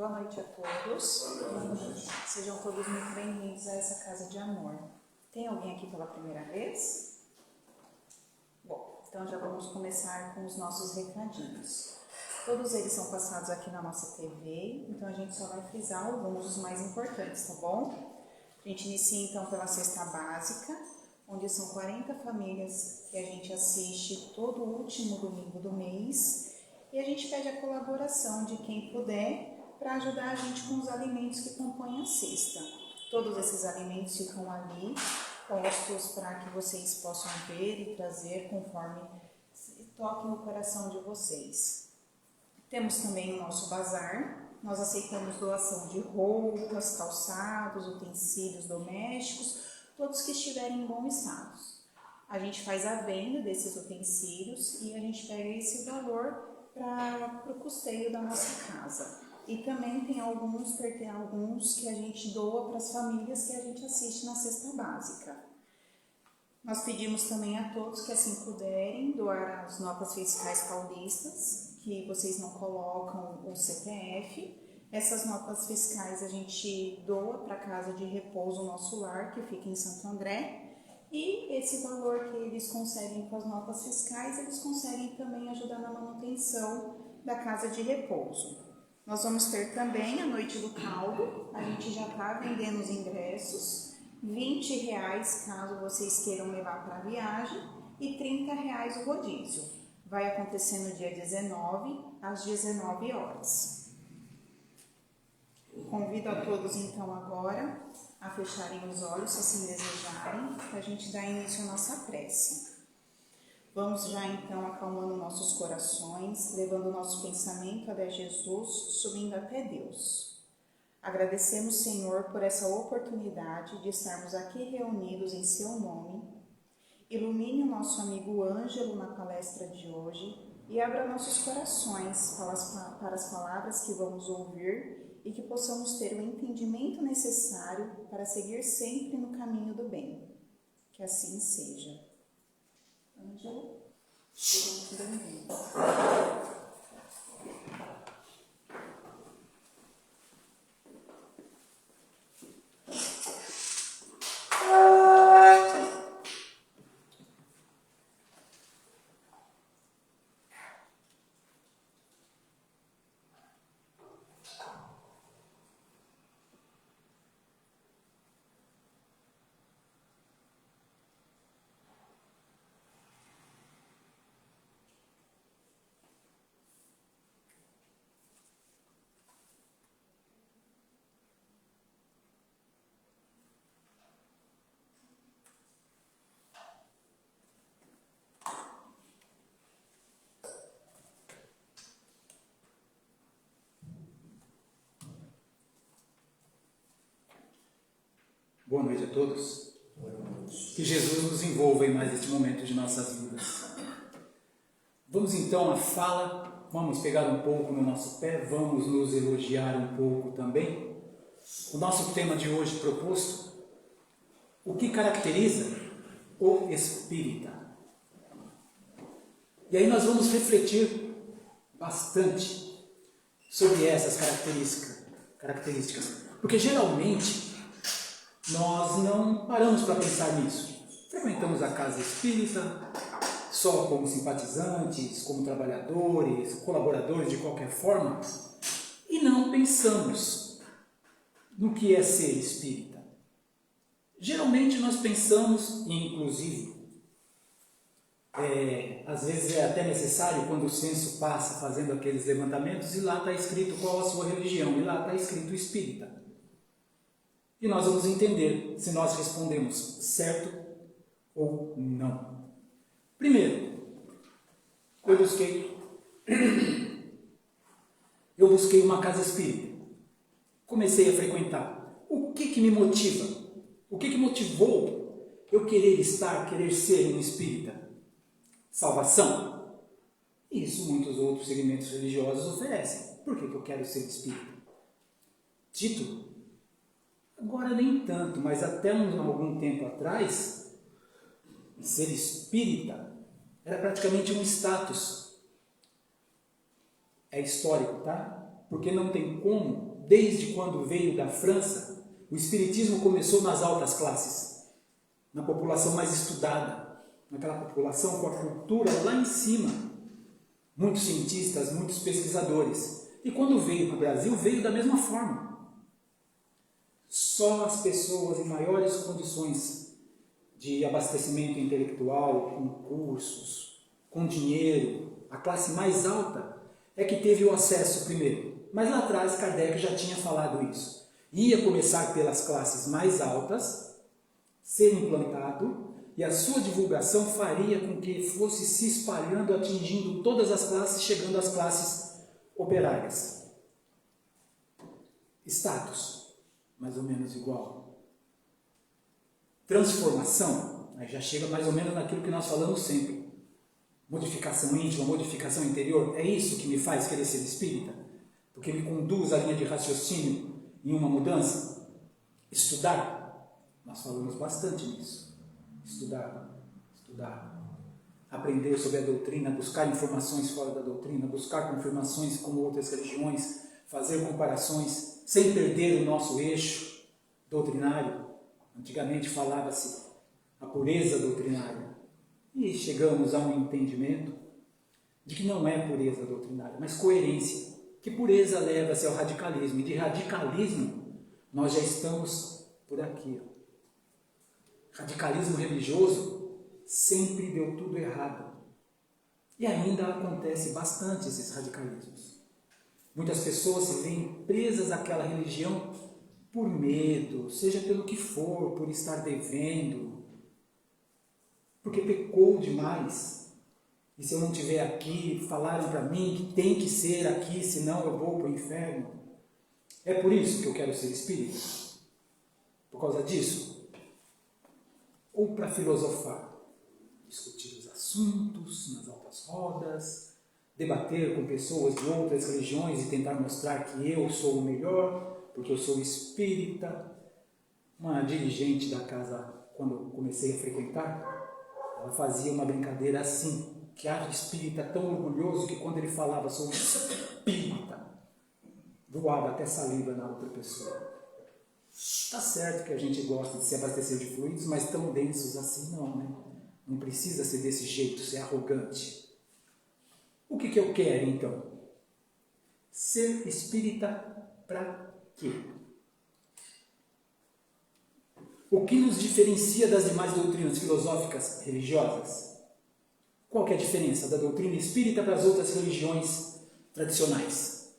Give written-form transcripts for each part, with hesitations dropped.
Boa noite a todos. Sejam todos muito bem-vindos a essa casa de amor. Tem alguém aqui pela primeira vez? Bom, então já vamos começar com os nossos recadinhos. Todos eles são passados aqui na nossa TV, então a gente só vai frisar alguns dos mais importantes, tá bom? A gente inicia então pela cesta básica, onde são 40 famílias que a gente assiste todo o último domingo do mês. E a gente pede a colaboração de quem puder para ajudar a gente com os alimentos que compõem a cesta. Todos esses alimentos ficam ali, postos para que vocês possam ver e trazer conforme toque no coração de vocês. Temos também o nosso bazar. Nós aceitamos doação de roupas, calçados, utensílios domésticos, todos que estiverem em bom estado. A gente faz a venda desses utensílios e a gente pega esse valor para o custeio da nossa casa. E também tem alguns que a gente doa para as famílias que a gente assiste na cesta básica. Nós pedimos também a todos que assim puderem doar as notas fiscais paulistas, que vocês não colocam o CPF. Essas notas fiscais a gente doa para a Casa de Repouso Nosso Lar, que fica em Santo André. E esse valor que eles conseguem com as notas fiscais, eles conseguem também ajudar na manutenção da Casa de Repouso. Nós vamos ter também a Noite do Caldo, a gente já está vendendo os ingressos, R$20 caso vocês queiram levar para a viagem e R$30 o rodízio. Vai acontecer no dia 19, às 19 horas. Convido a todos então agora a fecharem os olhos, se assim desejarem, para a gente dar início à nossa prece. Vamos já então acalmando nossos corações, levando o nosso pensamento até Jesus, subindo até Deus. Agradecemos, Senhor, por essa oportunidade de estarmos aqui reunidos em Seu nome. Ilumine o nosso amigo Ângelo na palestra de hoje e abra nossos corações para as palavras que vamos ouvir e que possamos ter o entendimento necessário para seguir sempre no caminho do bem. Que assim seja. Ângelo, seja muito bem-vindo. Boa noite a todos. Que Jesus nos envolva em mais este momento de nossas vidas. Vamos então à fala, vamos pegar um pouco no nosso pé, vamos nos elogiar um pouco também. O nosso tema de hoje proposto, o que caracteriza o espírita? E aí nós vamos refletir bastante sobre essas características, porque geralmente nós não paramos para pensar nisso. Frequentamos a casa espírita só como simpatizantes, como trabalhadores, colaboradores de qualquer forma, e não pensamos no que é ser espírita. Geralmente nós pensamos, e inclusive, às vezes é até necessário quando o censo passa fazendo aqueles levantamentos, e lá está escrito qual a sua religião, e lá está escrito espírita. E nós vamos entender se nós respondemos certo ou não. Primeiro, eu busquei uma casa espírita. Comecei a frequentar. O que me motiva? O que motivou eu querer ser um espírita? Salvação? Isso muitos outros segmentos religiosos oferecem. Por que eu quero ser espírita? Título? Agora nem tanto, mas até algum tempo atrás, ser espírita era praticamente um status. É histórico, tá? Porque não tem como desde quando veio da França, o espiritismo começou nas altas classes, na população mais estudada, naquela população com a cultura lá em cima. Muitos cientistas, muitos pesquisadores. E quando veio para o Brasil, veio da mesma forma. Só as pessoas em maiores condições de abastecimento intelectual, com cursos, com dinheiro, a classe mais alta, é que teve o acesso primeiro. Mas lá atrás Kardec já tinha falado isso. Ia começar pelas classes mais altas, ser implantado, e a sua divulgação faria com que fosse se espalhando, atingindo todas as classes, chegando às classes operárias. Status, mais ou menos igual. Transformação, aí já chega mais ou menos naquilo que nós falamos sempre. Modificação íntima, modificação interior, é isso que me faz querer ser espírita? Porque me conduz à linha de raciocínio em uma mudança? Estudar, nós falamos bastante nisso. Estudar. Aprender sobre a doutrina, buscar informações fora da doutrina, buscar confirmações com outras religiões, fazer comparações, sem perder o nosso eixo doutrinário. Antigamente falava-se a pureza doutrinária. E chegamos a um entendimento de que não é pureza doutrinária, mas coerência. Que pureza leva-se ao radicalismo. E de radicalismo nós já estamos por aqui. Radicalismo religioso sempre deu tudo errado. E ainda acontece bastante esses radicalismos. Muitas pessoas se veem presas àquela religião por medo, seja pelo que for, por estar devendo, porque pecou demais. E se eu não estiver aqui, falaram para mim que tem que ser aqui, senão eu vou para o inferno. É por isso que eu quero ser espírita? Por causa disso? Ou para filosofar? Discutir os assuntos nas altas rodas, debater com pessoas de outras religiões e tentar mostrar que eu sou o melhor, porque eu sou espírita. Uma dirigente da casa, quando eu comecei a frequentar, ela fazia uma brincadeira assim, que era espírita tão orgulhoso que quando ele falava sou espírita, voava até saliva na outra pessoa. Está certo que a gente gosta de se abastecer de fluidos, mas tão densos assim não, né? Não precisa ser desse jeito, ser arrogante. O que eu quero então? Ser espírita para quê? O que nos diferencia das demais doutrinas filosóficas religiosas? Qual que é a diferença da doutrina espírita para as outras religiões tradicionais?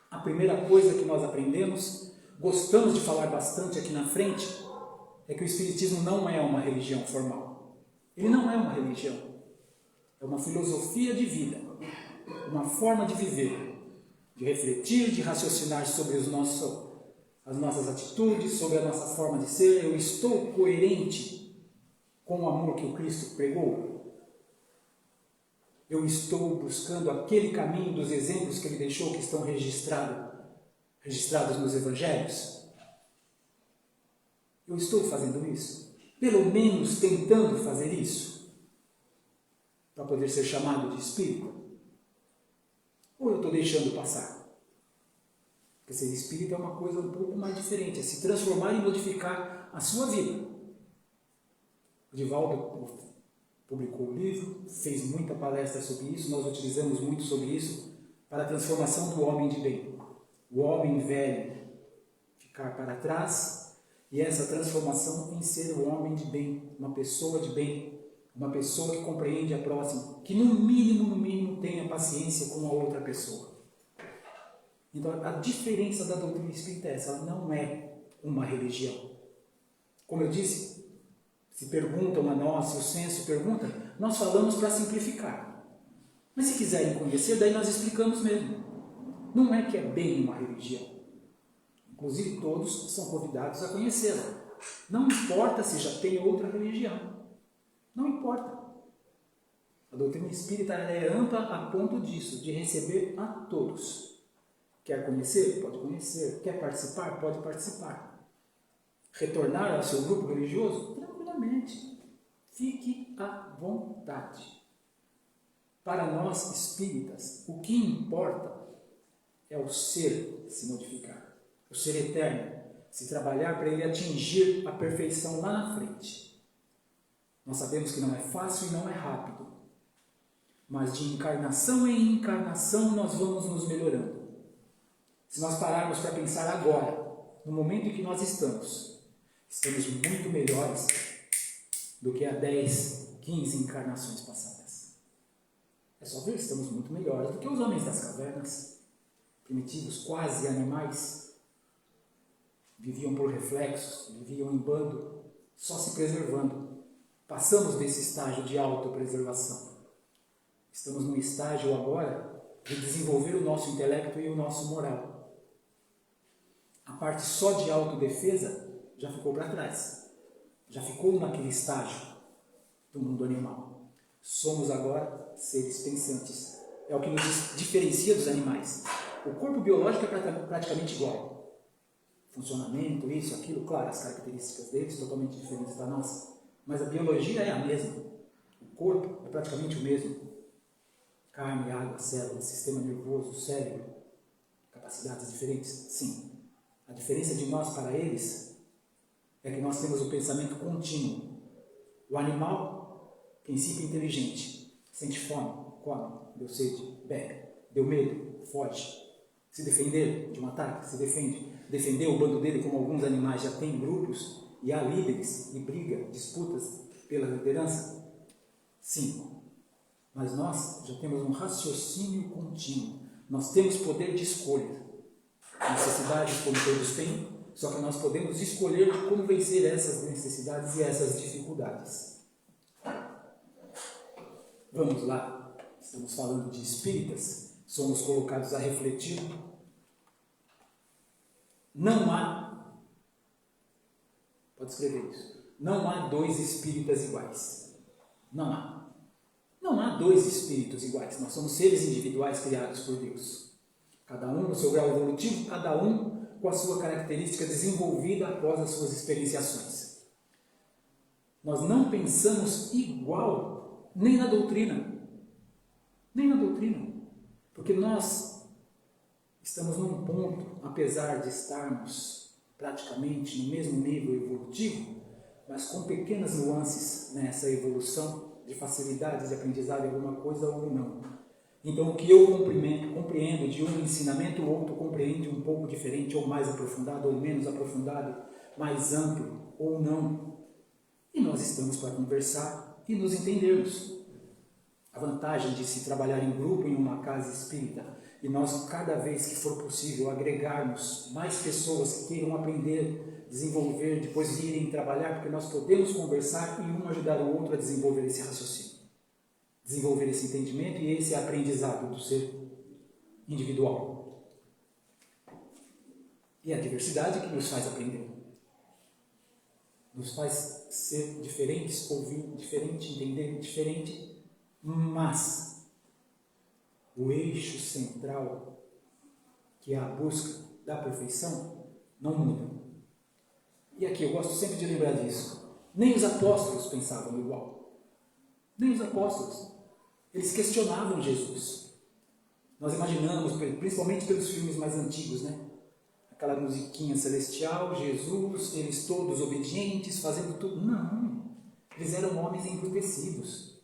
A primeira coisa que nós aprendemos, gostamos de falar bastante aqui na frente, é que o espiritismo não é uma religião formal. Ele não é uma religião. É uma filosofia de vida, uma forma de viver, de refletir, de raciocinar sobre as nossas atitudes, sobre a nossa forma de ser. Eu estou coerente com o amor que o Cristo pregou? Eu estou buscando aquele caminho dos exemplos que ele deixou, que estão registrados nos evangelhos? Eu estou fazendo isso? Pelo menos tentando fazer isso? Para poder ser chamado de espírita? Ou eu estou deixando passar? Porque ser espírita é uma coisa um pouco mais diferente, é se transformar e modificar a sua vida. O Divaldo publicou o livro, fez muita palestra sobre isso, nós utilizamos muito sobre isso para a transformação do homem de bem. O homem velho ficar para trás e essa transformação em ser o homem de bem, uma pessoa de bem, uma pessoa que compreende a próxima, que no mínimo tenha paciência com a outra pessoa. Então a diferença da doutrina espírita é essa, ela não é uma religião. Como eu disse, se perguntam a nós, se o censo pergunta, nós falamos para simplificar. Mas se quiserem conhecer, daí nós explicamos mesmo. Não é que é bem uma religião. Inclusive todos são convidados a conhecê-la. Não importa se já tem outra religião. Não importa. A doutrina espírita é ampla a ponto disso, de receber a todos. Quer conhecer? Pode conhecer. Quer participar? Pode participar. Retornar ao seu grupo religioso? Tranquilamente. Fique à vontade. Para nós espíritas, o que importa é o ser se modificar. o ser eterno, se trabalhar para ele atingir a perfeição lá na frente. Nós sabemos que não é fácil e não é rápido, mas de encarnação em encarnação nós vamos nos melhorando. Se nós pararmos para pensar agora, no momento em que nós estamos muito melhores do que há 10, 15 encarnações passadas. É só ver, estamos muito melhores do que os homens das cavernas, primitivos, quase animais. Viviam por reflexos, viviam em bando, só se preservando. Passamos desse estágio de autopreservação. Estamos num estágio agora de desenvolver o nosso intelecto e o nosso moral. A parte só de autodefesa já ficou para trás. Já ficou naquele estágio do mundo animal. Somos agora seres pensantes. É o que nos diferencia dos animais. O corpo biológico é praticamente igual. Funcionamento, isso, aquilo, claro, as características deles totalmente diferentes da nossa. Mas a biologia é a mesma. O corpo é praticamente o mesmo. Carne, água, células, sistema nervoso, cérebro, capacidades diferentes, sim. A diferença de nós para eles é que nós temos o pensamento contínuo. O animal, princípio inteligente, sente fome, come, deu sede, bebe, deu medo, foge. Se defender de um ataque, se defende. Defender o bando dele, como alguns animais já têm grupos, e há líderes, e briga, disputas pela liderança? Sim. Mas nós já temos um raciocínio contínuo. Nós temos poder de escolha. Necessidades como todos têm, só que nós podemos escolher como vencer essas necessidades e essas dificuldades. Vamos lá. Estamos falando de espíritas. Somos colocados a refletir. Não há, pode escrever isso, não há dois espíritas iguais. Não há. Não há dois espíritos iguais. Nós somos seres individuais criados por Deus. Cada um no seu grau evolutivo, cada um com a sua característica desenvolvida após as suas experienciações. Nós não pensamos igual nem na doutrina. Nem na doutrina. Porque nós estamos num ponto, apesar de estarmos praticamente no mesmo nível evolutivo, mas com pequenas nuances nessa evolução, de facilidades de aprendizado em alguma coisa ou não. Então, o que eu compreendo de um ensinamento, o outro compreende um pouco diferente, ou mais aprofundado, ou menos aprofundado, mais amplo, ou não. E nós estamos para conversar e nos entendermos. A vantagem de se trabalhar em grupo em uma casa espírita, e nós, cada vez que for possível, agregarmos mais pessoas que queiram aprender, desenvolver, depois irem trabalhar, porque nós podemos conversar e um ajudar o outro a desenvolver esse raciocínio, desenvolver esse entendimento e esse aprendizado do ser individual. E a diversidade que nos faz aprender, nos faz ser diferentes, ouvir diferente, entender diferente, mas o eixo central, que é a busca da perfeição, não muda. E aqui eu gosto sempre de lembrar disso. Nem os apóstolos pensavam igual. Nem os apóstolos. Eles questionavam Jesus. Nós imaginamos, principalmente pelos filmes mais antigos, né? Aquela musiquinha celestial, Jesus, eles todos obedientes, fazendo tudo. Não. Eles eram homens embrutecidos.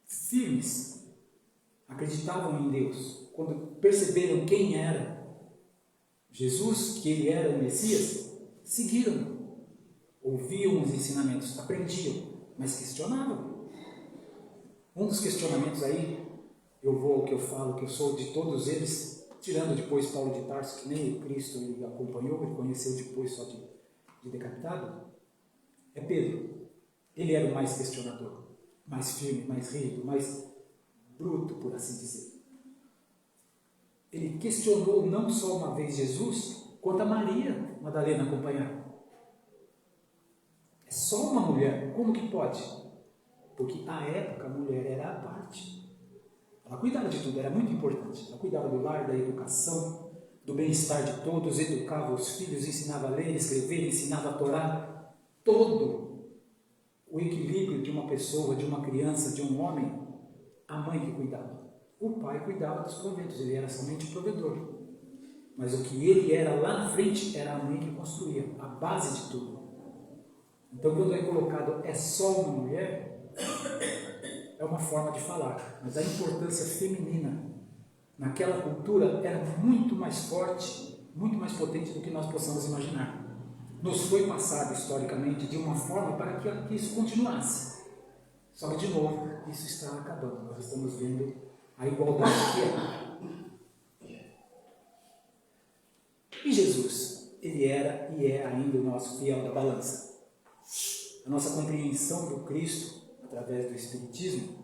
Firmes. Acreditavam em Deus. Quando perceberam quem era Jesus, que ele era o Messias, seguiram. Ouviam os ensinamentos, aprendiam, mas questionavam. Um dos questionamentos aí, eu vou ao que eu falo, que eu sou de todos eles, tirando depois Paulo de Tarso, que nem o Cristo ele acompanhou, ele conheceu depois só de decapitado, é Pedro. Ele era o mais questionador, mais firme, mais rígido, mais bruto, por assim dizer. Ele questionou não só uma vez Jesus, quanto a Maria Madalena acompanhava. É só uma mulher, como que pode? Porque à época a mulher era à parte. Ela cuidava de tudo, era muito importante. Ela cuidava do lar, da educação, do bem-estar de todos, educava os filhos, ensinava a ler, escrever, ensinava a Torá. Todo o equilíbrio de uma pessoa, de uma criança, de um homem, a mãe que cuidava. O pai cuidava dos proventos, ele era somente o provedor. Mas o que ele era lá na frente era a mãe que construía, a base de tudo. Então, quando é colocado é só uma mulher, é uma forma de falar, mas a importância feminina naquela cultura era muito mais forte, muito mais potente do que nós possamos imaginar. Nos foi passado historicamente de uma forma para que isso continuasse. Só que, de novo, isso está acabando. Nós estamos vendo a igualdade que é. E Jesus, ele era e é ainda o nosso fiel da balança. A nossa compreensão do Cristo, através do Espiritismo,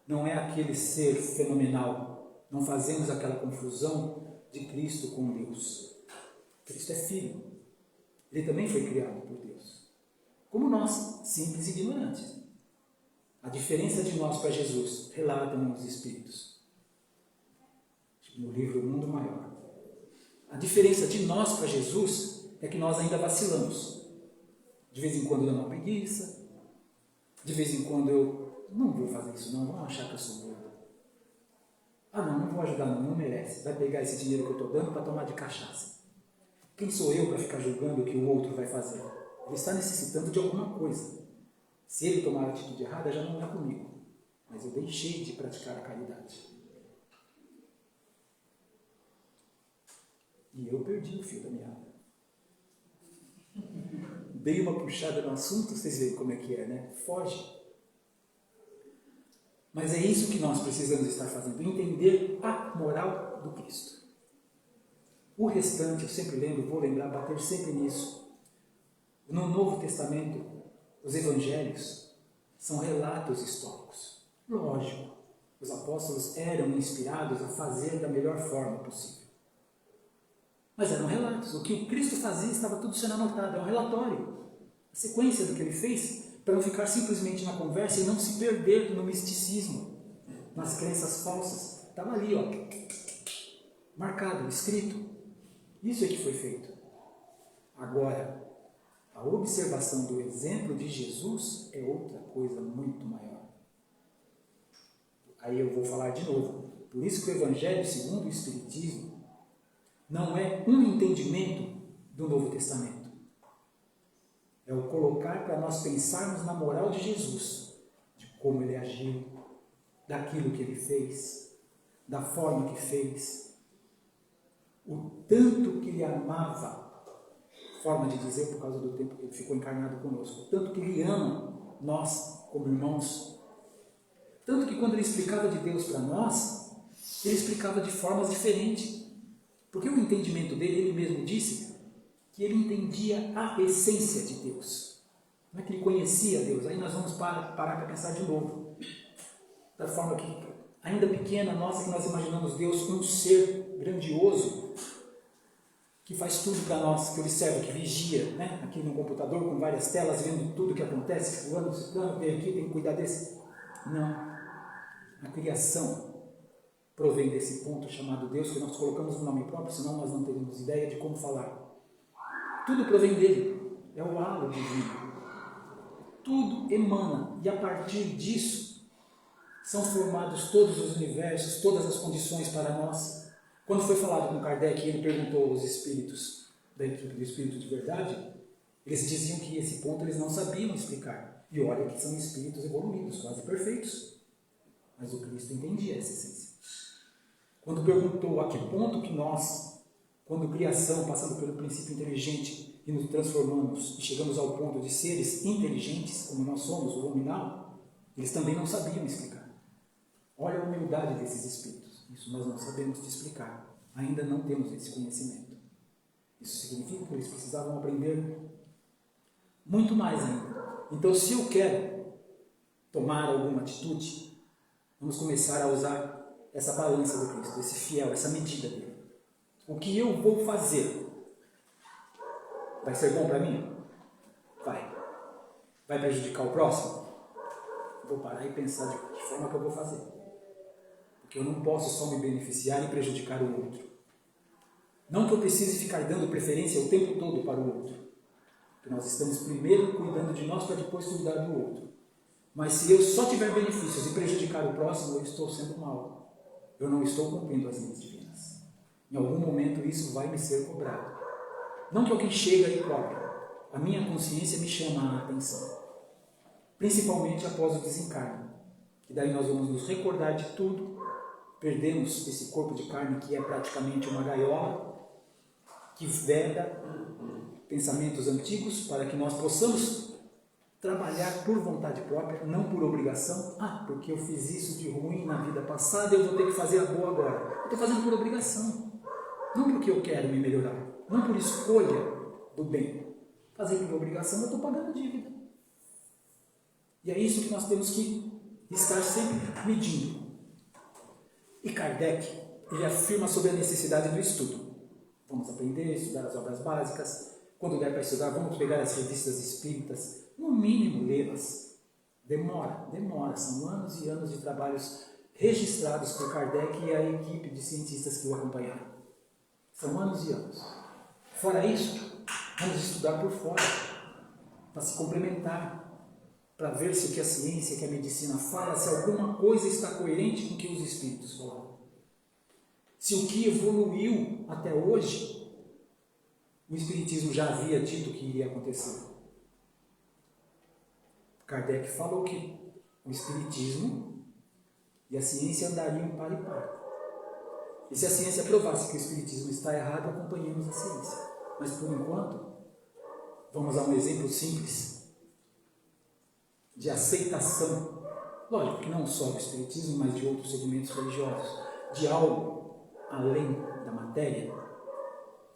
não é aquele ser fenomenal. Não fazemos aquela confusão de Cristo com Deus. Cristo é Filho. Ele também foi criado por Deus. Como nós, simples e ignorantes. A diferença de nós para Jesus, relatam os Espíritos. No livro O Mundo Maior. A diferença de nós para Jesus é que nós ainda vacilamos. De vez em quando dá uma preguiça. De vez em quando eu não vou fazer isso não, vão achar que eu sou gordo. Ah não vou ajudar não merece. Vai pegar esse dinheiro que eu estou dando para tomar de cachaça. Quem sou eu para ficar julgando o que o outro vai fazer? Ele está necessitando de alguma coisa. Se ele tomar a atitude errada, já não é comigo. Mas eu deixei de praticar a caridade. E eu perdi o fio da meada. Dei uma puxada no assunto, vocês veem como é que é, né? Foge. Mas é isso que nós precisamos estar fazendo, entender a moral do Cristo. O restante, eu sempre lembro, vou lembrar, bater sempre nisso. No Novo Testamento, os Evangelhos são relatos históricos. Lógico, os apóstolos eram inspirados a fazer da melhor forma possível. Mas eram relatos. O que o Cristo fazia estava tudo sendo anotado. É um relatório. A sequência do que ele fez, para não ficar simplesmente na conversa e não se perder no misticismo, nas crenças falsas. Estava ali, ó, marcado, escrito. Isso é que foi feito. Agora, a observação do exemplo de Jesus é outra coisa muito maior. Aí eu vou falar de novo. Por isso que o Evangelho segundo o Espiritismo não é um entendimento do Novo Testamento. É o colocar para nós pensarmos na moral de Jesus, de como ele agiu, daquilo que ele fez, da forma que fez, o tanto que ele amava, forma de dizer por causa do tempo que ele ficou encarnado conosco, o tanto que ele ama nós como irmãos, tanto que quando ele explicava de Deus para nós, ele explicava de formas diferentes. Porque o entendimento dele, ele mesmo disse que ele entendia a essência de Deus. Não é que ele conhecia Deus. Aí nós vamos parar para pensar de novo. Da forma que, ainda pequena, nossa, que nós imaginamos Deus um ser grandioso, que faz tudo para nós, que observa, que vigia, né? Aqui no computador, com várias telas, vendo tudo que acontece, fulano, vem aqui, tem que cuidar desse. Não. A criação provém desse ponto chamado Deus, que nós colocamos no nome próprio, senão nós não teríamos ideia de como falar. Tudo provém dele, é o halo divino. Tudo emana, e a partir disso são formados todos os universos, todas as condições para nós. Quando foi falado com Kardec, ele perguntou aos espíritos da equipe do Espírito de Verdade, eles diziam que esse ponto eles não sabiam explicar. E olha que são espíritos evoluídos, quase perfeitos. Mas o Cristo entendia essa essência. Quando perguntou a que ponto que nós, quando criação, passando pelo princípio inteligente e nos transformamos e chegamos ao ponto de seres inteligentes, como nós somos, o nominal, eles também não sabiam explicar. Olha a humildade desses espíritos. Isso nós não sabemos te explicar. Ainda não temos esse conhecimento. Isso significa que eles precisavam aprender muito mais ainda. Então, se eu quero tomar alguma atitude, vamos começar a usar essa balança do Cristo, esse fiel, essa medida dele. O que eu vou fazer vai ser bom para mim? Vai. Vai prejudicar o próximo? Vou parar e pensar de que forma que eu vou fazer. Porque eu não posso só me beneficiar e prejudicar o outro. Não que eu precise ficar dando preferência o tempo todo para o outro. Porque nós estamos primeiro cuidando de nós para depois cuidar do outro. Mas se eu só tiver benefícios e prejudicar o próximo, eu estou sendo mal. Eu não estou cumprindo as leis divinas. Em algum momento isso vai me ser cobrado. Não que alguém chegue e cobre. A minha consciência me chama a atenção. Principalmente após o desencarne. Que daí nós vamos nos recordar de tudo. Perdemos esse corpo de carne que é praticamente uma gaiola, que veda pensamentos antigos para que nós possamos trabalhar por vontade própria, não por obrigação. Porque eu fiz isso de ruim na vida passada, eu vou ter que fazer a boa agora. Eu estou fazendo por obrigação, não porque eu quero me melhorar, não por escolha do bem. Fazer por obrigação, eu estou pagando dívida. E é isso que nós temos que estar sempre medindo. E Kardec, ele afirma sobre a necessidade do estudo. Vamos aprender, estudar as obras básicas. Quando der para estudar, vamos pegar as revistas espíritas, no mínimo lê-las. Demora. São anos e anos de trabalhos registrados por Kardec e a equipe de cientistas que o acompanharam. São anos e anos. Fora isso, vamos estudar por fora, para se complementar, para ver se o que a ciência, que a medicina fala, se alguma coisa está coerente com o que os espíritos falam. Se o que evoluiu até hoje, o Espiritismo já havia dito que iria acontecer. Kardec falou que o Espiritismo e a ciência andariam par e par. E se a ciência provasse que o Espiritismo está errado, acompanhemos a ciência. Mas por enquanto, vamos a um exemplo simples de aceitação, lógico que não só do Espiritismo, mas de outros segmentos religiosos, de algo além da matéria.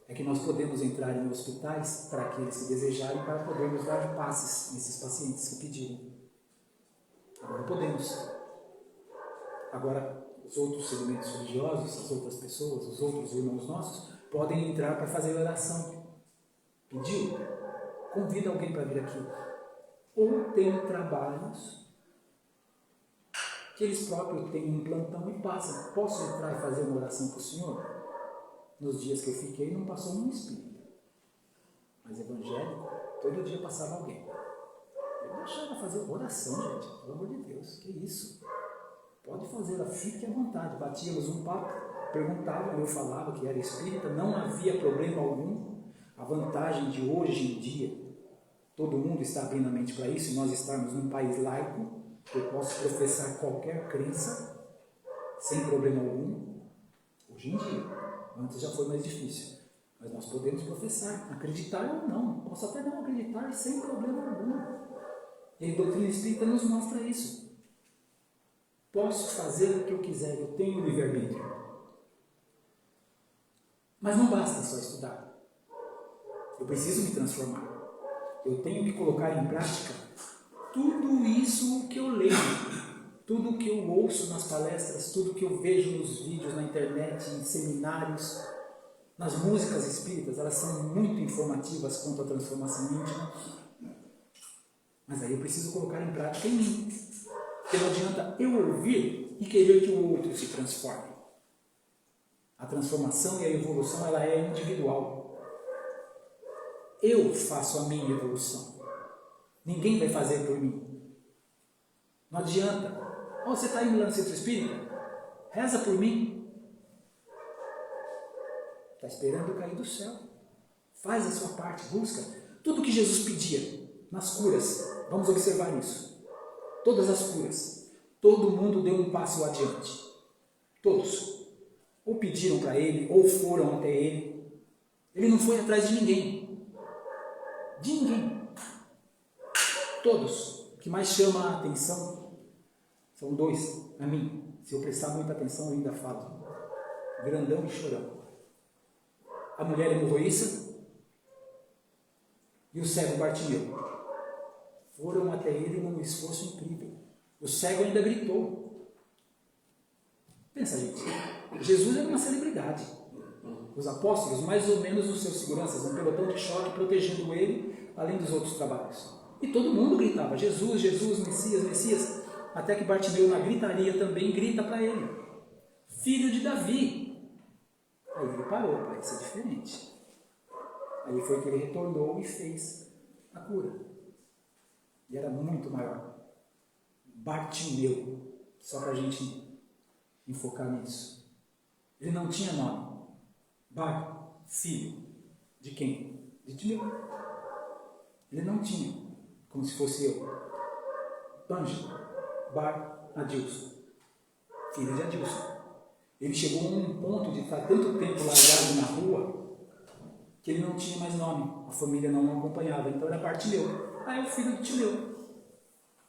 É que nós podemos entrar em hospitais para aqueles que desejarem, para podermos dar passes nesses pacientes que pedirem. Agora podemos. Agora, os outros segmentos religiosos, as outras pessoas, os outros irmãos nossos, podem entrar para fazer oração. Pediu? Convida alguém para vir aqui. Ou tem trabalhos que eles próprios têm um plantão e passam. Posso entrar e fazer uma oração para o Senhor? Nos dias que eu fiquei, não passou um espírito. Mas evangélico, todo dia passava alguém. Eu deixava fazer oração, gente. Pelo amor de Deus, que isso? Pode fazer, fique à vontade. Batíamos um papo, perguntavam, eu falava que era espírita, não havia problema algum. A vantagem de hoje em dia, todo mundo está abrindo a mente para isso, e nós estarmos num país laico, eu posso professar qualquer crença, sem problema algum, hoje em dia. Antes já foi mais difícil, mas nós podemos professar, acreditar ou não, posso até não acreditar sem problema algum. E a doutrina espírita nos mostra isso. Posso fazer o que eu quiser, eu tenho livre-arbítrio. Mas não basta só estudar. Eu preciso me transformar. Eu tenho que colocar em prática tudo isso que eu leio, tudo que eu ouço nas palestras, tudo que eu vejo nos vídeos, na internet, em seminários, nas músicas espíritas. Elas são muito informativas quanto à transformação íntima. Mas aí eu preciso colocar em prática em mim. Porque não adianta eu ouvir e querer que o outro se transforme. A transformação e a evolução, ela é individual. Eu faço a minha evolução. Ninguém vai fazer por mim. Não adianta. Você está indo lá no centro espírita? Reza por mim. Está esperando eu cair do céu. Faz a sua parte, busca. Tudo que Jesus pedia nas curas, vamos observar isso. Todas as curas. Todo mundo deu um passo adiante. Todos. Ou pediram para ele, ou foram até ele. Ele não foi atrás de ninguém. De ninguém. Todos. O que mais chama a atenção são dois, a mim. Se eu prestar muita atenção, eu ainda falo. Grandão e Chorão. A mulher hemorroíça e o cego Bartimeu. Foram até ele num esforço incrível. O cego ainda gritou. Pensa, gente. Jesus era uma celebridade. Os apóstolos, mais ou menos os seus seguranças, um pelotão de choque protegendo ele, além dos outros trabalhos. E todo mundo gritava, Jesus, Jesus, Messias, Messias. Até que Bartimeu, na gritaria, também grita para ele, filho de Davi. Aí ele parou, para ser diferente. Aí foi que ele retornou e fez a cura. E era muito maior. Bartimeu, só para a gente enfocar nisso. Ele não tinha nome. Bar, filho. De quem? De Timeu. Ele não tinha, como se fosse eu. Banjo, Bar, Adilson. Filho de Adilson. Ele chegou a um ponto de estar tanto tempo largado na rua que ele não tinha mais nome. A família não o acompanhava. Então era Bartimeu. Aí é o filho de Timeu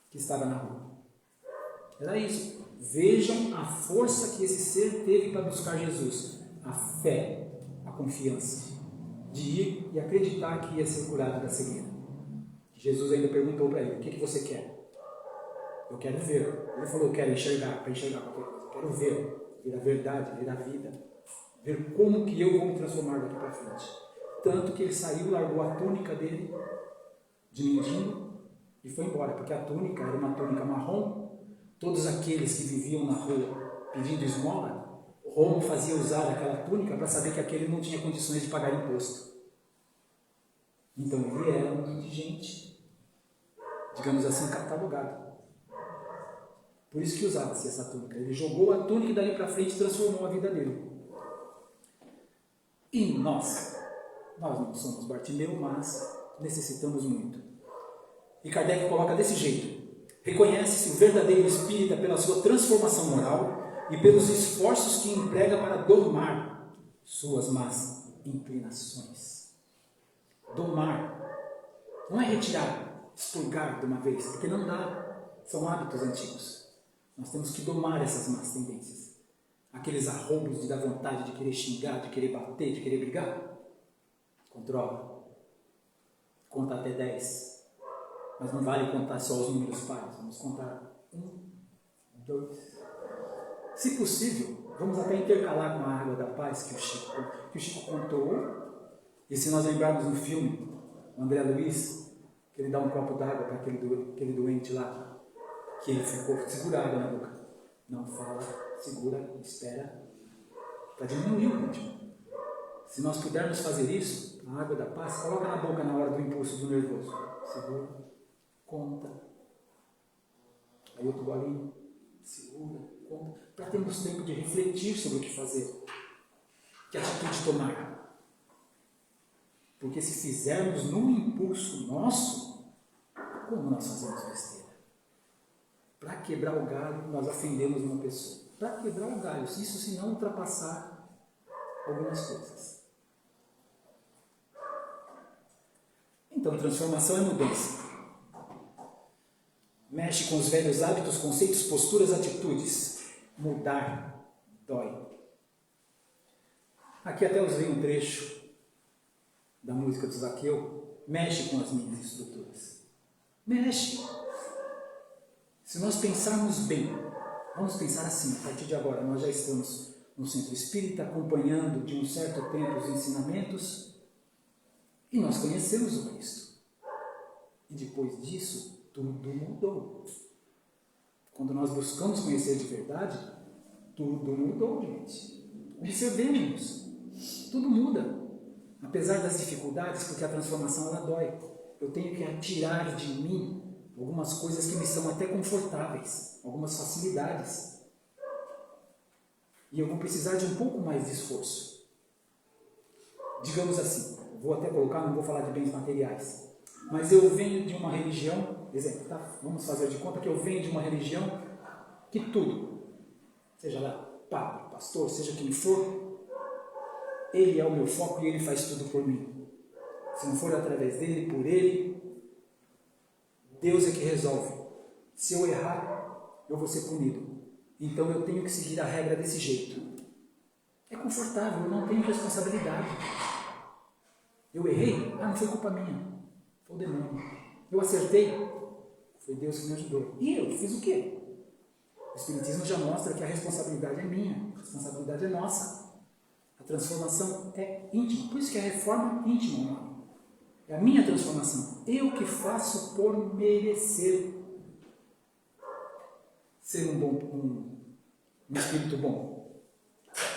que estava na rua. Era isso. Vejam a força que esse ser teve para buscar Jesus. A fé, a confiança de ir e acreditar que ia ser curado da cegueira. Jesus ainda perguntou para ele: o que você quer? Eu quero ver. Ele falou: eu quero enxergar. Para enxergar qualquer coisa. Eu quero ver a verdade, ver a vida, ver como que eu vou me transformar daqui para frente. Tanto que ele saiu, largou a túnica dele de mendigo e foi embora, porque a túnica era uma túnica marrom. Todos aqueles que viviam na rua pedindo esmola, Roma fazia usar aquela túnica para saber que aquele não tinha condições de pagar imposto. Então ele era um indigente, digamos assim, catalogado. Por isso que usava-se essa túnica. Ele jogou a túnica e dali para frente transformou a vida dele. E nós não somos Bartimeu, mas necessitamos muito. E Kardec coloca desse jeito: reconhece-se o verdadeiro espírita pela sua transformação moral e pelos esforços que emprega para domar suas más inclinações. Domar não é retirar, expurgar de uma vez, porque não dá, são hábitos antigos. Nós temos que domar essas más tendências. Aqueles arroubos de dar vontade de querer xingar, de querer bater, de querer brigar. Controla. Conta até 10. Mas não vale contar só os números pares. Vamos contar 1, 2. Se possível, vamos até intercalar com a água da paz que o Chico contou. E se nós lembrarmos no filme, o André Luiz, que ele dá um copo d'água para aquele doente lá, que ele ficou segurado na boca. Não fala, segura, espera, para diminuir o ritmo. Se nós pudermos fazer isso, a água da paz, coloca na boca na hora do impulso do nervoso. Segura, conta. Aí outro golinho, segura, conta. Para termos tempo de refletir sobre o que fazer. Que atitude tomar. Porque se fizermos num impulso nosso, como nós fazemos besteira? Para quebrar o galho, nós ofendemos uma pessoa. Para quebrar o galho, isso se não ultrapassar algumas coisas. Então, transformação é mudança. Mexe com os velhos hábitos, conceitos, posturas, atitudes. Mudar dói. Aqui até usei um trecho da música do Zaqueu. Mexe com as minhas estruturas. Mexe. Se nós pensarmos bem, vamos pensar assim: a partir de agora nós já estamos no centro espírita, acompanhando de um certo tempo os ensinamentos, e nós conhecemos o Cristo. E depois disso, tudo mudou. Quando nós buscamos conhecer de verdade, tudo mudou, gente. Observemos, tudo muda. Apesar das dificuldades, porque a transformação ela dói. Eu tenho que atirar de mim algumas coisas que me são até confortáveis, algumas facilidades. E eu vou precisar de um pouco mais de esforço. Digamos assim, vou até colocar, não vou falar de bens materiais, mas eu venho de uma religião, exemplo, tá? Vamos fazer de conta que eu venho de uma religião que tudo, seja lá padre, pastor, seja quem for, ele é o meu foco e ele faz tudo por mim. Se não for através dele, por ele, Deus é que resolve. Se eu errar, eu vou ser punido. Então eu tenho que seguir a regra desse jeito. É confortável, eu não tenho responsabilidade. Eu errei? Não foi culpa minha. Foi o demônio. Eu acertei? Foi Deus que me ajudou. E eu fiz o quê? O Espiritismo já mostra que a responsabilidade é minha. A responsabilidade é nossa. A transformação é íntima. Por isso que é reforma íntima. É a minha transformação. Eu que faço por merecer ser um espírito bom.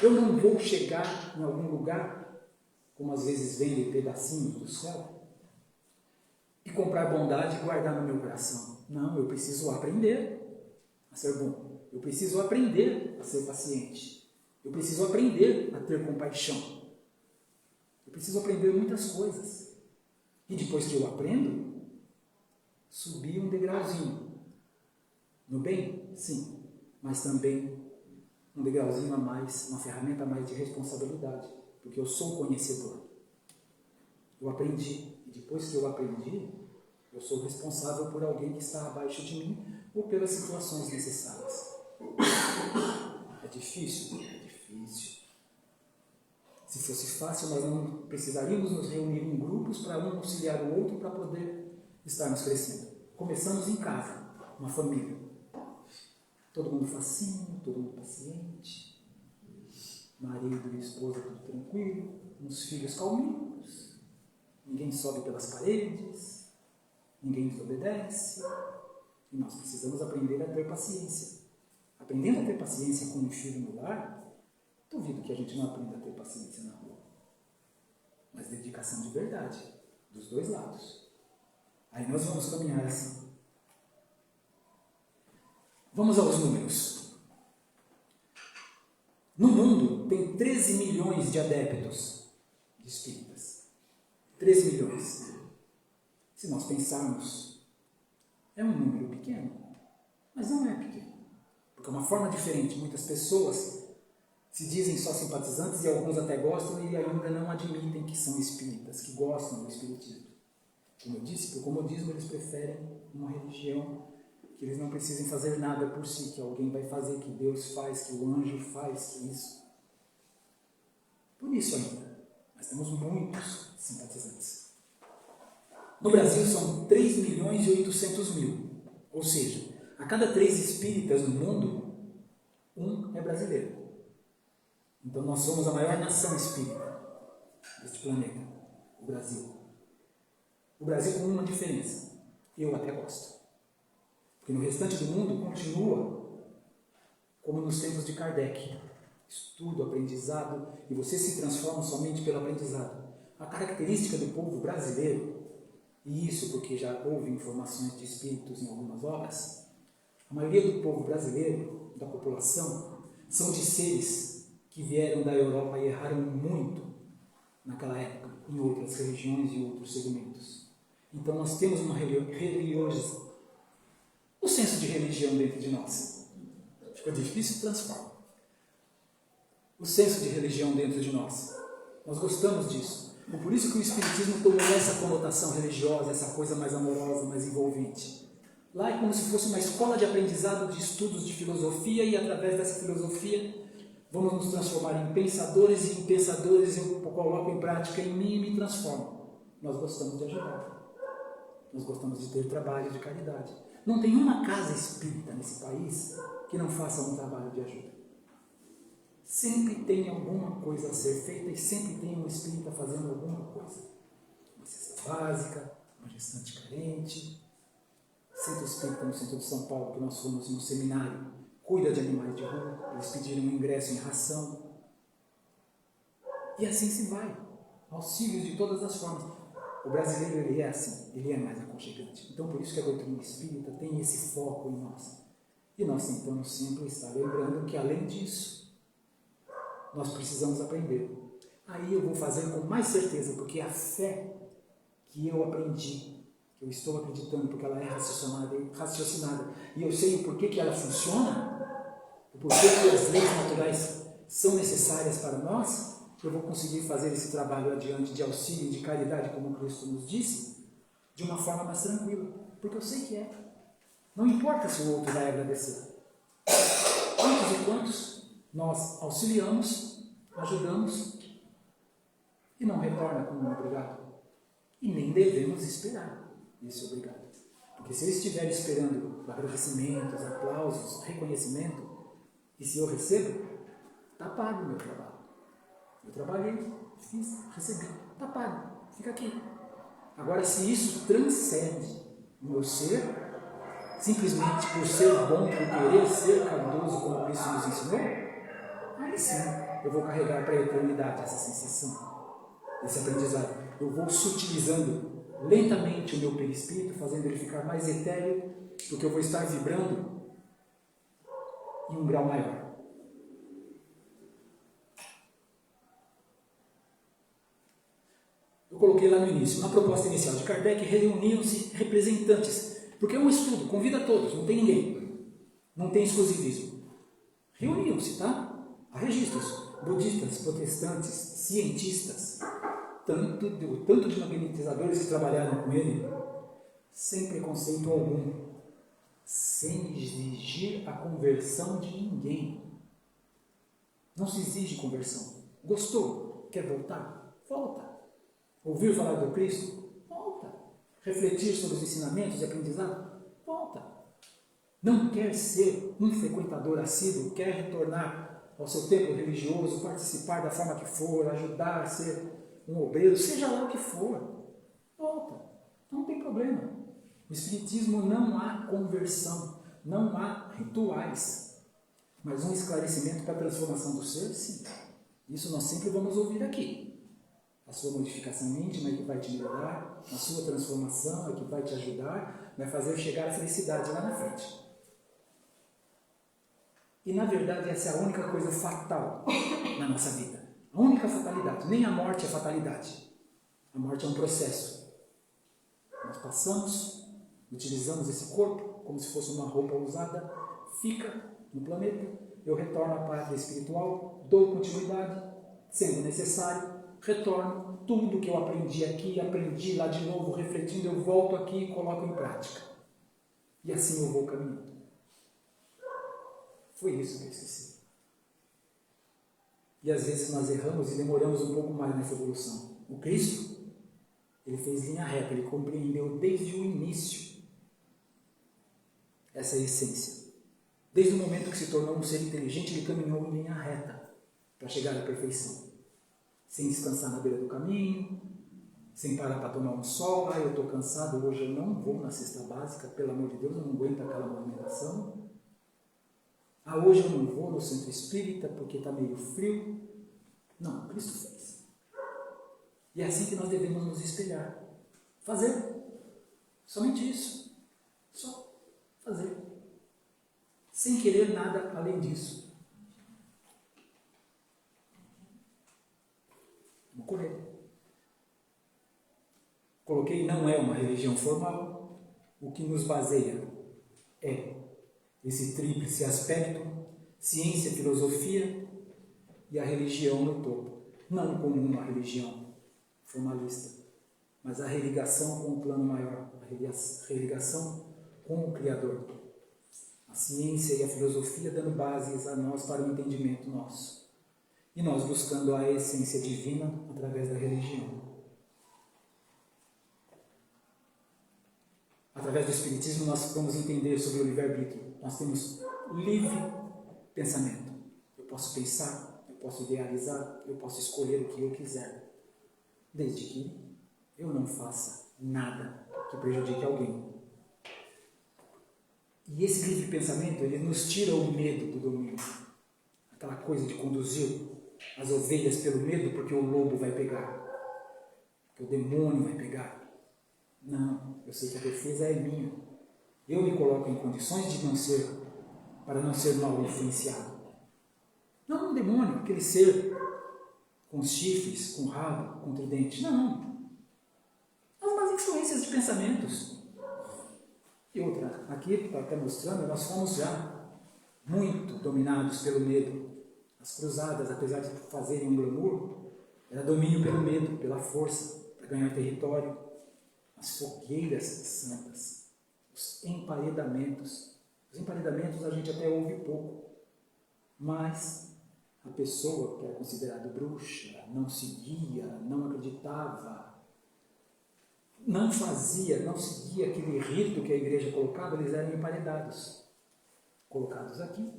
Eu não vou chegar em algum lugar, como às vezes vendem pedacinhos do céu, e comprar bondade e guardar no meu coração. Não, eu preciso aprender a ser bom. Eu preciso aprender a ser paciente. Eu preciso aprender a ter compaixão. Eu preciso aprender muitas coisas. E depois que eu aprendo, subir um degrauzinho. No bem? Sim. Mas também um degrauzinho a mais, uma ferramenta a mais de responsabilidade. Porque eu sou conhecedor. Eu aprendi. E depois que eu aprendi, eu sou responsável por alguém que está abaixo de mim ou pelas situações necessárias. É difícil? É difícil. Se fosse fácil, nós não precisaríamos nos reunir em grupos para um auxiliar o outro para poder estarmos crescendo. Começamos em casa, uma família. Todo mundo facinho, todo mundo paciente. Marido e esposa tudo tranquilo, uns filhos calminhos. Ninguém sobe pelas paredes, ninguém desobedece. E nós precisamos aprender a ter paciência. Aprendendo a ter paciência com um filho no lar, duvido que a gente não aprenda a ter paciência na rua. Mas dedicação de verdade, dos dois lados. Aí nós vamos caminhar assim. Vamos aos números. No mundo tem 13 milhões de adeptos de espíritas. 13 milhões. Se nós pensarmos, é um número pequeno, mas não é pequeno. Porque é uma forma diferente. Muitas pessoas se dizem só simpatizantes e alguns até gostam e ainda não admitem que são espíritas, que gostam do espiritismo. Como eu disse, para o comodismo eles preferem uma religião que eles não precisem fazer nada por si, que alguém vai fazer, que Deus faz, que o anjo faz, que isso. Por isso ainda, nós temos muitos simpatizantes. No Brasil são 3.800.000, ou seja, a cada 3 espíritas no mundo, um é brasileiro. Então nós somos a maior nação espírita deste planeta, o Brasil. O Brasil com uma diferença, eu até gosto. Porque no restante do mundo continua como nos tempos de Kardec. Estudo, aprendizado, e você se transforma somente pelo aprendizado. A característica do povo brasileiro, e isso porque já houve informações de espíritos em algumas obras, a maioria do povo brasileiro, da população, são de seres que vieram da Europa e erraram muito naquela época, em outras religiões e outros segmentos. Então nós temos uma religiosidade, o senso de religião dentro de nós. Ficou difícil, transforma. O senso de religião dentro de nós. Nós gostamos disso. E por isso que o Espiritismo tomou essa conotação religiosa, essa coisa mais amorosa, mais envolvente. Lá é como se fosse uma escola de aprendizado, de estudos de filosofia, e através dessa filosofia vamos nos transformar em pensadores, e em pensadores eu coloco em prática em mim e me transformo. Nós gostamos de ajudar. Nós gostamos de ter trabalho de caridade. Não tem uma casa espírita nesse país que não faça um trabalho de ajuda. Sempre tem alguma coisa a ser feita e sempre tem um espírita fazendo alguma coisa. Uma cesta básica, uma gestante carente. Centro Espírita no centro de São Paulo, que nós fomos no seminário, cuida de animais de rua, eles pediram um ingresso em ração. E assim se vai. Auxílios de todas as formas. O brasileiro, ele é assim, ele é mais aconchegante. Então, por isso que a doutrina espírita tem esse foco em nós. E nós tentamos sempre estar lembrando que, além disso, nós precisamos aprender. Aí eu vou fazer com mais certeza, porque a fé que eu aprendi, que eu estou acreditando, porque ela é raciocinada, e eu sei o porquê que ela funciona, o porquê que as leis naturais são necessárias para nós, eu vou conseguir fazer esse trabalho adiante de auxílio, de caridade, como Cristo nos disse, de uma forma mais tranquila, porque eu sei que é. Não importa se o outro vai agradecer. Quantos e quantos nós auxiliamos, ajudamos e não retorna como um obrigado. E nem devemos esperar esse obrigado. Porque se eu estiver esperando agradecimentos, aplausos, reconhecimento, e se eu recebo, está pago o meu trabalho. Eu trabalhei, fiz, recebi, está pago, fica aqui. Agora, se isso transcende o meu ser, simplesmente por ser bom, por querer ser caridoso, como Cristo nos ensinou, aí sim eu vou carregar para a eternidade essa sensação, esse aprendizado. Eu vou sutilizando lentamente o meu perispírito, fazendo ele ficar mais etéreo, porque eu vou estar vibrando em um grau maior. Eu coloquei lá no início, na proposta inicial de Kardec, reuniam-se representantes, porque é um estudo, convida todos, não tem ninguém, não tem exclusivismo. Reuniam-se, tá? Há registros, budistas, protestantes, cientistas, tanto de magnetizadores que trabalharam com ele, sem preconceito algum, sem exigir a conversão de ninguém. Não se exige conversão. Gostou? Quer voltar? Volta. Ouviu falar do Cristo? Volta. Refletir sobre os ensinamentos e aprendizado? Volta. Não quer ser um frequentador assíduo, quer retornar ao seu templo religioso, participar da forma que for, ajudar a ser um obreiro, seja lá o que for. Volta. Não tem problema. No Espiritismo não há conversão, não há rituais, mas um esclarecimento para a transformação do ser, sim. Isso nós sempre vamos ouvir aqui. A sua modificação íntima é que vai te melhorar, a sua transformação é que vai te ajudar, vai fazer chegar à felicidade lá na frente. E na verdade essa é a única coisa fatal na nossa vida. A única fatalidade, nem a morte é fatalidade. A morte é um processo. Nós passamos, utilizamos esse corpo como se fosse uma roupa usada, fica no planeta, eu retorno à pátria espiritual, dou continuidade, sendo necessário, retorno, tudo que eu aprendi aqui, aprendi lá de novo, refletindo, eu volto aqui e coloco em prática. E assim eu vou caminhando. Foi isso que eu esqueci. E às vezes nós erramos e demoramos um pouco mais nessa evolução. O Cristo, ele fez linha reta, ele compreendeu desde o início essa essência. Desde o momento que se tornou um ser inteligente, ele caminhou em linha reta para chegar à perfeição. Sem descansar na beira do caminho, sem parar para tomar um sol. Eu estou cansado, hoje eu não vou na cesta básica, pelo amor de Deus, eu não aguento aquela movimentação. Hoje eu não vou no centro espírita porque está meio frio. Não, Cristo fez. E é assim que nós devemos nos espelhar. Fazer. Somente isso. Só fazer. Sem querer nada além disso. Vou correr. Coloquei, não é uma religião formal. O que nos baseia é esse tríplice aspecto, ciência, filosofia e a religião no topo. Não como uma religião formalista, mas a religação com o plano maior, a religação com o Criador. A ciência e a filosofia dando bases a nós para o entendimento nosso. E nós buscando a essência divina através da religião. Através do Espiritismo nós vamos entender sobre o livre-arbítrio. Nós temos livre pensamento. Eu posso pensar, eu posso idealizar, eu posso escolher o que eu quiser. Desde que eu não faça nada que prejudique alguém. E esse livre pensamento, ele nos tira o medo do domínio. Aquela coisa de conduzir as ovelhas pelo medo porque o lobo vai pegar. Porque o demônio vai pegar. Não, eu sei que a defesa é minha. Eu me coloco em condições de para não ser mal influenciado. Não um demônio, aquele ser com chifres, com rabo, com tridente. Não. As más influências de pensamentos. E outra, aqui está até mostrando, nós fomos já muito dominados pelo medo. As cruzadas, apesar de fazerem um glamour, era domínio pelo medo, pela força, para ganhar território. As fogueiras santas, os emparedamentos. Os emparedamentos a gente até ouve pouco, mas a pessoa que era considerada bruxa, não seguia, não acreditava, não fazia, não seguia aquele rito que a igreja colocava, eles eram emparedados, colocados aqui,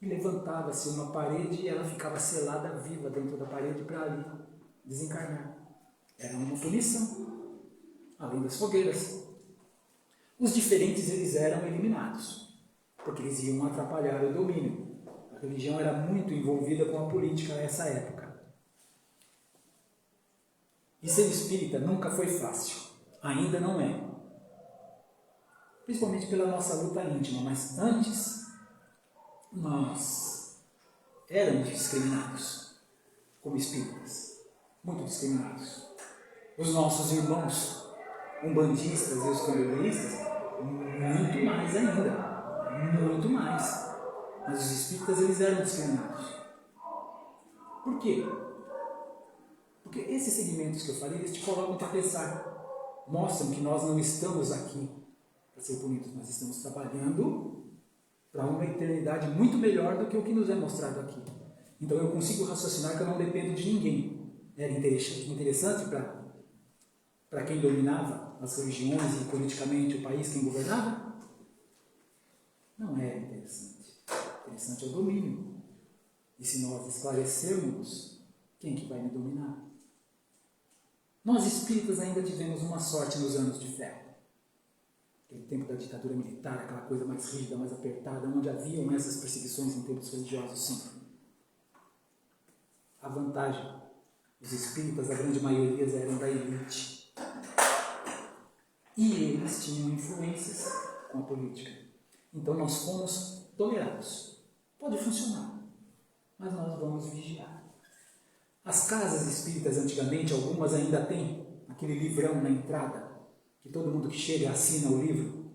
e levantava-se uma parede e ela ficava selada viva dentro da parede para ali desencarnar. Era uma punição. Além das fogueiras. Os diferentes eles eram eliminados, porque eles iam atrapalhar o domínio. A religião era muito envolvida com a política nessa época. E ser espírita nunca foi fácil, ainda não é. Principalmente pela nossa luta íntima, mas antes nós éramos discriminados como espíritas. muito discriminados. Os nossos irmãos umbandistas e os candombleístas, muito mais ainda, muito mais. Mas os espíritas, eles eram discriminados. Por quê? Porque esses segmentos que eu falei, eles te colocam para pensar, mostram que nós não estamos aqui para ser punidos, nós estamos trabalhando para uma eternidade muito melhor do que o que nos é mostrado aqui. Então eu consigo raciocinar que eu não dependo de ninguém. Era interessante para quem dominava as religiões e politicamente o país, quem governava? Não é interessante. Interessante é o domínio. E se nós esclarecermos, quem que vai me dominar? Nós espíritas ainda tivemos uma sorte nos anos de ferro. Aquele tempo da ditadura militar, aquela coisa mais rígida, mais apertada, onde haviam essas perseguições em tempos religiosos, sim. A vantagem, os espíritas, a grande maioria, eram da elite. E eles tinham influências com a política. Então nós fomos tolerados. Pode funcionar, mas nós vamos vigiar. As casas espíritas, antigamente, algumas ainda têm aquele livrão na entrada, que todo mundo que chega assina o livro,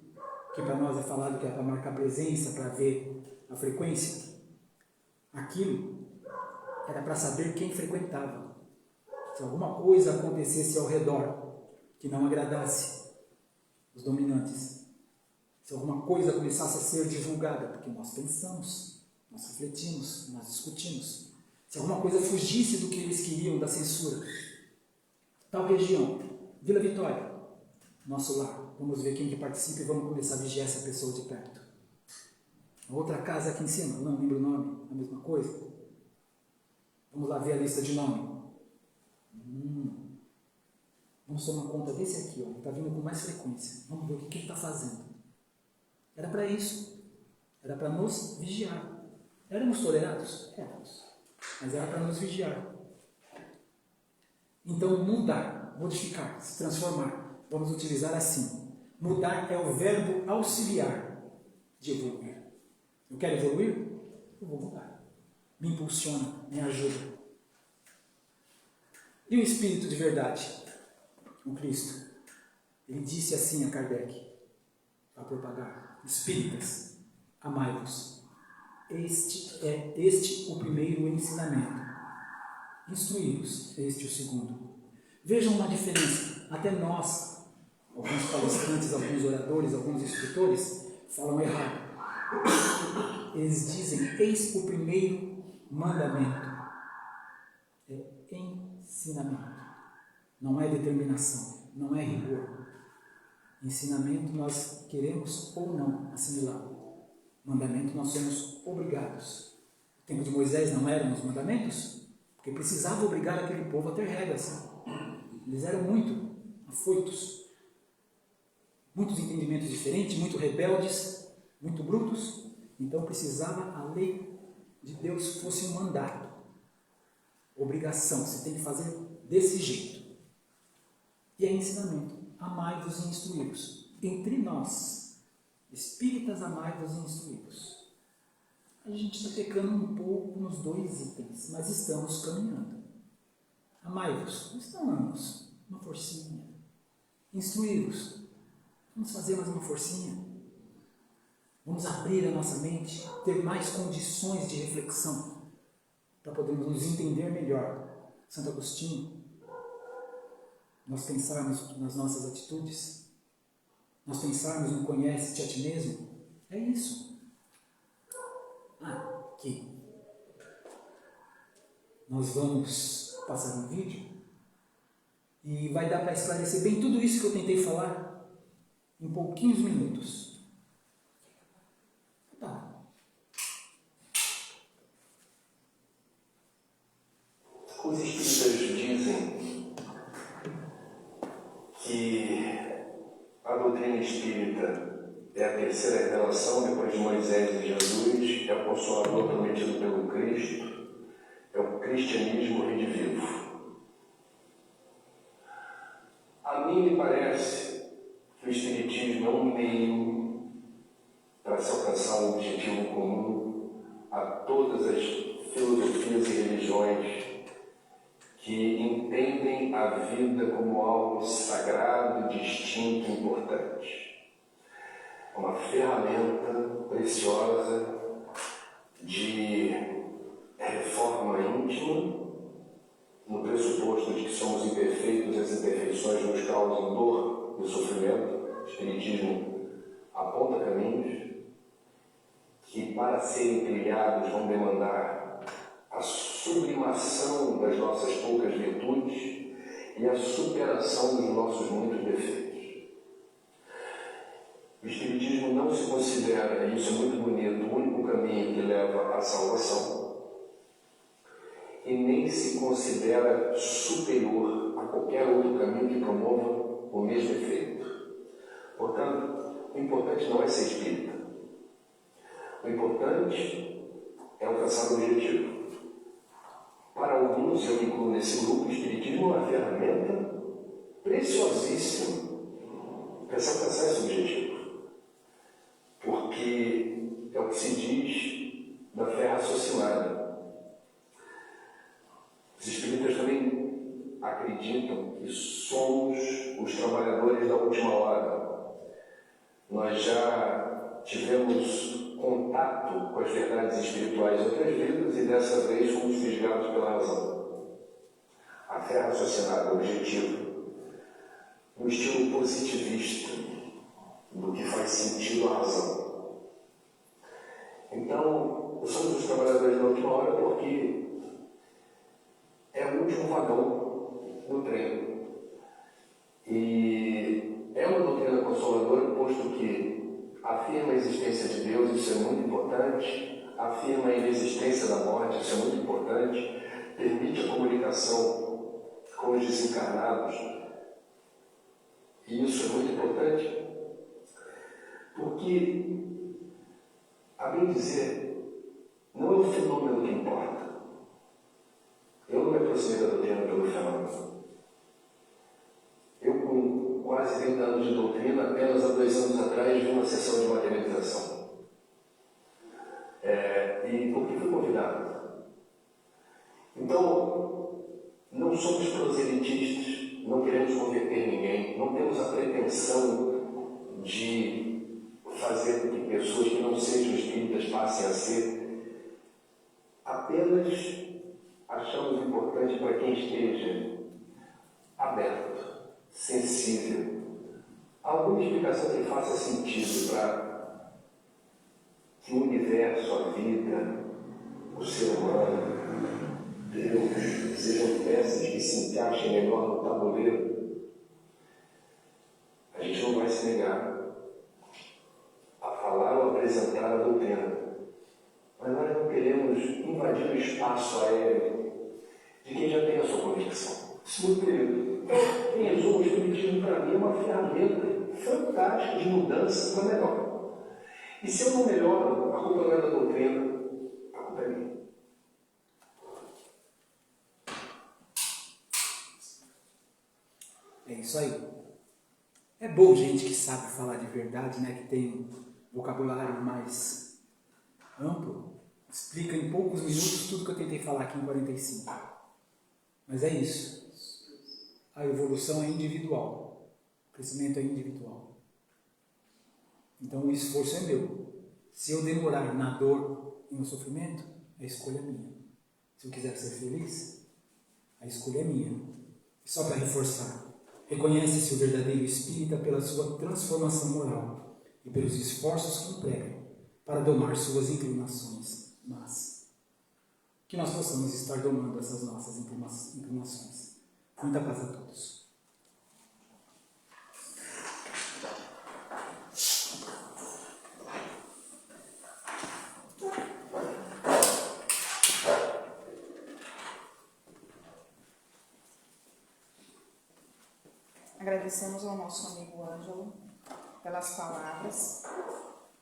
que para nós é falado que é para marcar presença, para ver a frequência. Aquilo era para saber quem frequentava. Se alguma coisa acontecesse ao redor que não agradasse os dominantes, se alguma coisa começasse a ser divulgada, porque nós pensamos, nós refletimos, nós discutimos, se alguma coisa fugisse do que eles queriam, da censura, tal região, Vila Vitória, nosso lar, vamos ver quem que participa e vamos começar a vigiar essa pessoa de perto. A outra casa aqui em cima, não lembro o nome, a mesma coisa. Vamos lá ver a lista de nome. Vamos tomar conta desse aqui, ó, que está vindo com mais frequência. Vamos ver o que ele está fazendo. Era para isso. Era para nos vigiar. Éramos tolerados? Éramos. Mas era para nos vigiar. Então, mudar, modificar, se transformar. Vamos utilizar assim. Mudar é o verbo auxiliar de evoluir. Eu quero evoluir? Eu vou mudar. Me impulsiona, me ajuda. E o Espírito de verdade? O Cristo. Ele disse assim a Kardec, para propagar: espíritas, amai-vos. Este o primeiro ensinamento. Instruí-vos, este o segundo. Vejam uma diferença. Até nós, alguns palestrantes, alguns oradores, alguns escritores, falam errado. Eles dizem: eis o primeiro mandamento. É ensinamento. Não é determinação, não é rigor. Ensinamento nós queremos ou não assimilar. Mandamento nós somos obrigados. No tempo de Moisés não eram os mandamentos? Porque precisava obrigar aquele povo a ter regras. Eles eram muito afoitos. Muitos entendimentos diferentes, muito rebeldes, muito brutos. Então precisava a lei de Deus fosse um mandato. Obrigação, você tem que fazer desse jeito. E é ensinamento. Amai-vos e instruí-vos. Entre nós, espíritas, amai-vos e instruí-vos. A gente está pecando um pouco nos dois itens, mas estamos caminhando. Amai-vos, estamos, uma forcinha. Instruí-vos, vamos fazer mais uma forcinha. Vamos abrir a nossa mente, ter mais condições de reflexão, para podermos nos entender melhor. Santo Agostinho, nós pensarmos nas nossas atitudes, nós pensarmos no conhece-te a ti mesmo, é isso. Aqui. Nós vamos passar um vídeo e vai dar para esclarecer bem tudo isso que eu tentei falar em pouquinhos minutos. Tá. Os espíritas dizem que a doutrina espírita é a terceira revelação depois de Moisés e Jesus, é o Consolador prometido pelo Cristo, é o cristianismo redivivo. A mim me parece que o espiritismo é um meio para se alcançar um objetivo comum a todas as filosofias e religiões que entendem a vida como algo sagrado, distinto e importante. Uma ferramenta preciosa de reforma íntima, no pressuposto de que somos imperfeitos e as imperfeições nos causam dor e sofrimento. O Espiritismo aponta caminhos que, para serem trilhados, vão demandar a sublimação das nossas poucas virtudes e a superação dos nossos muitos defeitos. O Espiritismo não se considera, e isso é muito bonito, o único caminho que leva à salvação, e nem se considera superior a qualquer outro caminho que promova o mesmo efeito. Portanto, o importante não é ser espírita. O importante é alcançar o objetivo. Para alguns, eu me incluo nesse grupo, o Espiritismo é uma ferramenta preciosíssima para se alcançar esse objetivo. Porque é o que se diz da fé raciocinada. Os espíritas também acreditam que somos os trabalhadores da última hora. Nós já tivemos contato com as verdades espirituais de outras vidas e dessa vez fomos fisgados pela razão. A fé raciocinada, objetiva, no estilo positivista, do que faz sentido à razão. Então, somos os trabalhadores da última hora porque é o último vagão do trem. E é uma doutrina consoladora, posto que afirma a existência de Deus, isso é muito importante, afirma a inexistência da morte, isso é muito importante, permite a comunicação com os desencarnados, e isso é muito importante, porque, a bem dizer, não é o fenômeno que importa. Eu não me aproximei da doutrina pelo fenômeno. Eu, com quase 30 anos de doutrina, apenas há 2 anos atrás, vi uma sessão de materialização. E porque fui convidado. Então, não somos proselitistas, não queremos converter ninguém, não temos a pretensão de fazer com que pessoas que não sejam espíritas passem a ser. Apenas achamos importante para quem esteja aberto, sensível, alguma explicação que faça sentido para que o universo, a vida, o ser humano, Deus, sejam peças que se encaixem melhor no tabuleiro. A gente não vai se negar a falar ou apresentar a doutrina, mas nós não queremos invadir o espaço aéreo de quem já tem a sua convicção. Isso é muito querido. Em resumo, o Espiritismo para mim é uma ferramenta fantástica de mudança para melhor. E se eu não melhoro, a culpa não é da doutrina, a culpa é minha. É isso aí. É bom gente que sabe falar de verdade, né? Que tem um vocabulário mais amplo. Explica em poucos minutos tudo que eu tentei falar aqui em 45. Mas é isso. A evolução é individual. O crescimento é individual. Então o esforço é meu. Se eu demorar na dor e no sofrimento, a escolha é minha. Se eu quiser ser feliz, a escolha é minha. Só para reforçar. Reconhece-se o verdadeiro espírita pela sua transformação moral e pelos esforços que emprega para domar suas inclinações más. Que nós possamos estar domando essas nossas inclinações. Muita paz a todos. Agradecemos ao nosso amigo Ângelo pelas palavras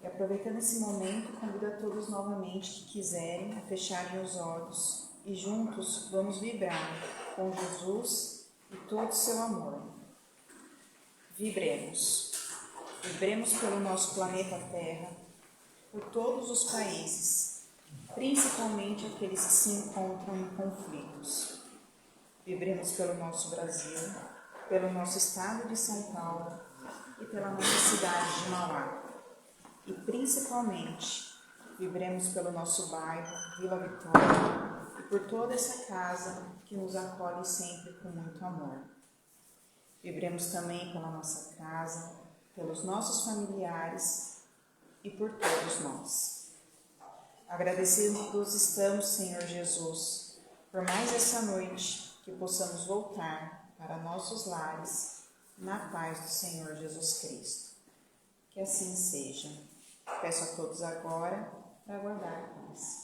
e, aproveitando esse momento, convido a todos novamente que quiserem a fecharem os olhos e juntos vamos vibrar com Jesus e todo o seu amor. Vibremos. Vibremos pelo nosso planeta Terra, por todos os países, principalmente aqueles que se encontram em conflitos. Vibremos pelo nosso Brasil, pelo nosso estado de São Paulo e pela nossa cidade de Mauá. E principalmente, vibremos pelo nosso bairro, Vila Vitória, e por toda essa casa que nos acolhe sempre com muito amor. Vibremos também pela nossa casa, pelos nossos familiares e por todos nós. Agradecidos estamos, Senhor Jesus, por mais essa noite que possamos voltar para nossos lares na paz do Senhor Jesus Cristo. Que assim seja. Peço a todos agora para guardar a paz.